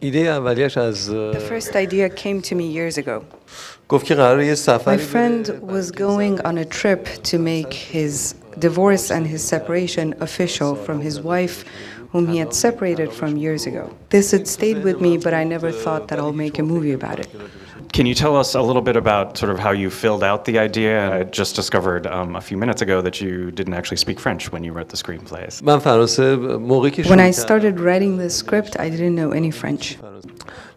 ایده اولیش از The first idea came to me years ago. گفت که قراره یه My سفری friend was going on a trip to make his divorce and his separation official from his wife, whom he had separated from years ago. This had stayed with me, but I never thought that I'll make a movie about it. Can you tell us a little bit about sort of how you filled out the idea? I just discovered a few minutes ago that you didn't actually speak French when you wrote the screenplays. من فرانسه موقعی که When I started writing the script, I didn't know any French.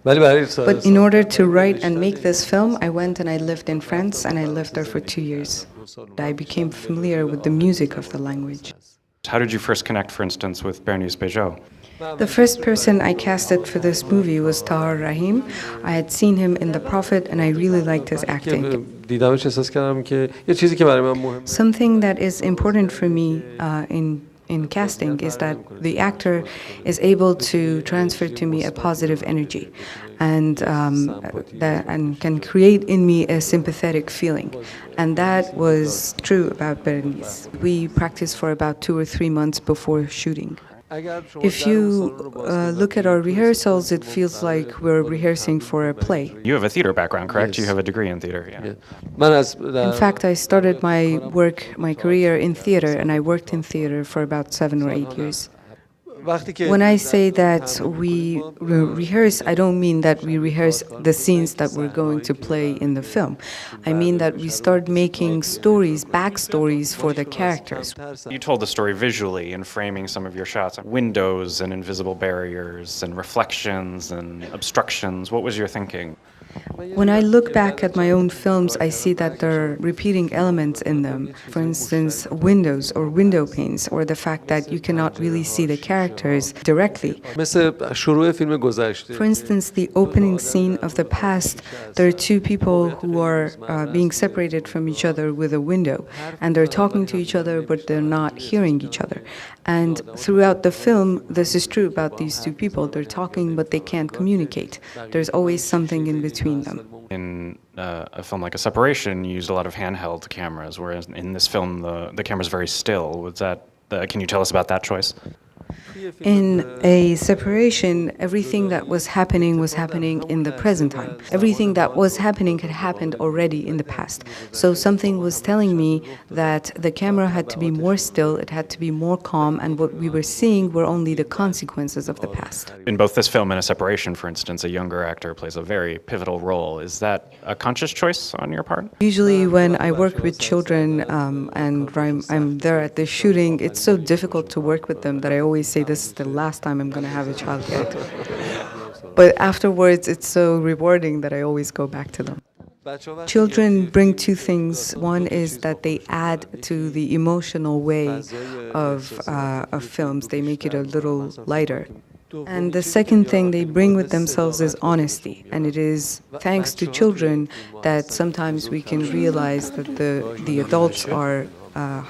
ولی برای But in order to write and make this film, I went and I lived in France and I lived there for 2 years. I became familiar with the music of the language. How did you first connect, for instance, with Bernice Bejo? The first person I casted for this movie was Tahar Rahim. I had seen him in The Prophet and I really liked his acting. دیدمش احساس کردم که یه چیزی که برای من مهمه Something that is important for me in casting is that the actor is able to transfer to me a positive energy and can create in me a sympathetic feeling. And that was true about Berenice. We practiced for about 2 or 3 months before shooting. If you look at our rehearsals, it feels like we're rehearsing for a play. You have a theater background, correct? Yes. You have a degree in theater, yeah. من از In fact, I started my career in theater, and I worked in theater for about 7 or 8 years. وقتی که When I say that we rehearse, I don't mean that we rehearse the scenes that we're going to play in the film. I mean that we start making stories, backstories for the characters. You told the story visually in framing some of your shots. Windows and invisible barriers and reflections and obstructions. What was your thinking? When I look back at my own films, I see that there are repeating elements in them. For instance, windows or window panes, or the fact that you cannot really see the characters directly. مثل شروع فیلم گذشته For instance, the opening scene of the past, there are two people who are being separated from each other with a window, and they're talking to each other, but they're not hearing each other. And throughout the film, this is true about these two people. They're talking, but they can't communicate. There's always something in between them. In a film like A Separation, you used a lot of handheld cameras, whereas in this film, the camera's very still. Can you tell us about that choice? In A Separation, everything that was happening in the present time. Everything that was happening had happened already in the past. So something was telling me that the camera had to be more still, it had to be more calm, and what we were seeing were only the consequences of the past. In both this film and A Separation, for instance, a younger actor plays a very pivotal role. Is that a conscious choice on your part? Usually when I work with children and I'm there at the shooting, it's so difficult to work with them that I always say this is the last time I'm going to have a child yet. But afterwards, it's so rewarding that I always go back to them. Children bring two things. One is that they add to the emotional way of films. They make it a little lighter. And the second thing they bring with themselves is honesty. And it is thanks to children that sometimes we can realize that the adults are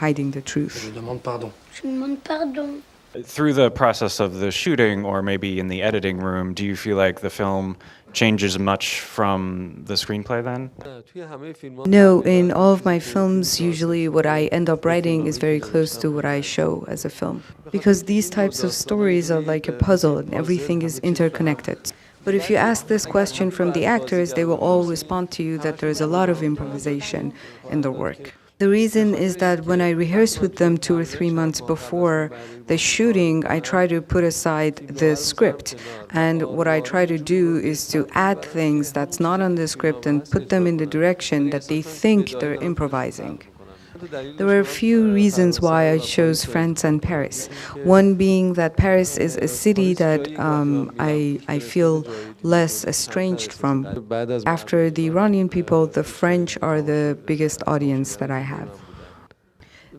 hiding the truth. Je demande pardon. Through the process of the shooting, or maybe in the editing room, do you feel like the film changes much from the screenplay then? No, in all of my films, usually what I end up writing is very close to what I show as a film. Because these types of stories are like a puzzle and everything is interconnected. But if you ask this question from the actors, they will all respond to you that there's a lot of improvisation in the work. The reason is that when I rehearse with them 2 or 3 months before the shooting, I try to put aside the script. And what I try to do is to add things that's not on the script and put them in the direction that they think they're improvising. There were a few reasons why I chose France and Paris. One being that Paris is a city that I feel less estranged from. After the Iranian people, the French are the biggest audience that I have.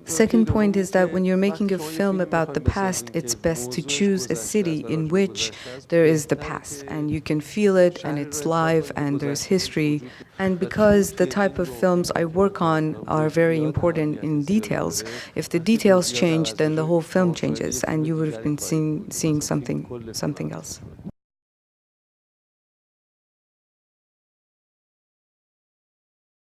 Second point is that when you're making a film about the past, it's best to choose a city in which there is the past and you can feel it and it's live and there's history. And because the type of films I work on are very important in details, if the details change, then the whole film changes and you would have been seeing something else.